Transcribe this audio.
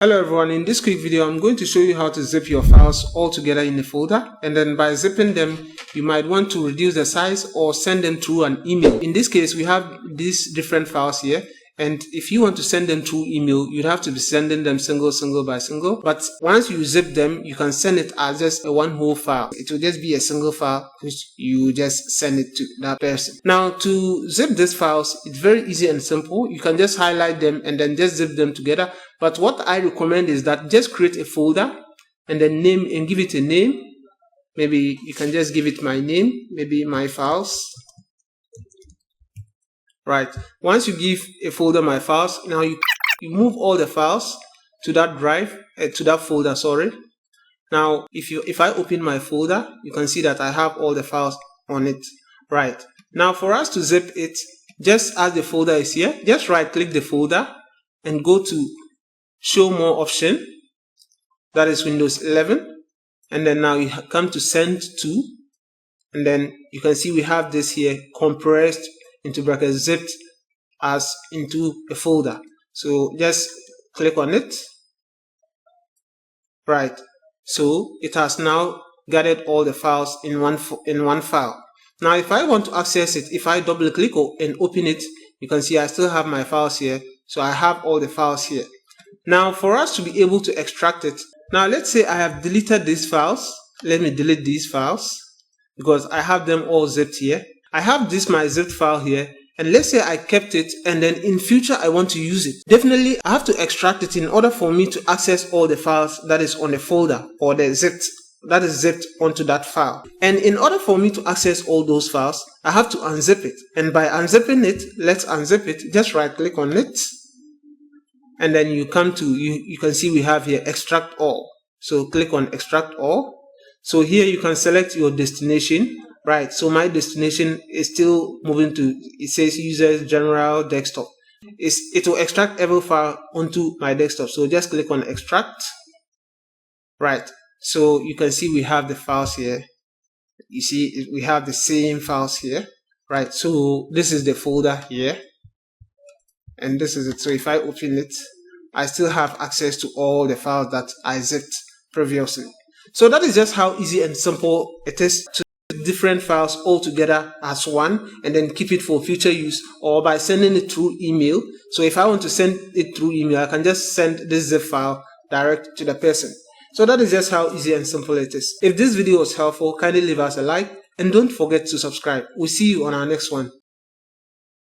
Hello everyone, in this quick video I'm going to show you how to zip your files all together in a folder, and then by zipping them you might want to reduce the size or send them through an email. In this case we have these different files here, and if you want to send them through email you'd have to be sending them single by single, but once you zip them you can send it as just a one whole file. It will just be a single file which you just send it to that person. Now to zip these files, it's very easy and simple. You can just highlight them and then just zip them together. But what I recommend is that just create a folder and then name and give it a name. Maybe you can just give it my name, maybe my files. Right. Once you give a folder my files, now you move all the files to that drive, to that folder, sorry. Now if I open my folder, you can see that I have all the files on it. Right. Now for us to zip it, just as the folder is here, just right click the folder and go to show more option, that is Windows 11, and then now you come to send to, and then you can see we have this here compressed into brackets zipped as into a folder. So just click on it. Right, so it has now gathered all the files in one file. Now if I want to access it, if I double click and open it, you can see I still have my files here. So I have all the files here. Now for us to be able to extract it, now let's say I have deleted these files. Let me delete these files because I have them all zipped here. I have this my zipped file here, and let's say I kept it and then in future I want to use it. Definitely I have to extract it in order for me to access all the files that is on the folder or the zipped that is zipped onto that file. And in order for me to access all those files, I have to unzip it. And by unzipping it, let's unzip it. Just right click on it. And then you come to, you can see we have here extract all. So click on extract all. So here you can select your destination. Right, so my destination is still moving to, it says users general desktop. It will extract every file onto my desktop. So just click on extract. Right, so you can see we have the files here. You see we have the same files here. Right, so this is the folder here. And this is it. So if I open it, I still have access to all the files that I zipped previously. So that is just how easy and simple it is to different files all together as one and then keep it for future use, or by sending it through email. So if I want to send it through email, I can just send this zip file direct to the person. So that is just how easy and simple it is. If this video was helpful, kindly leave us a like and don't forget to subscribe. We'll see you on our next one.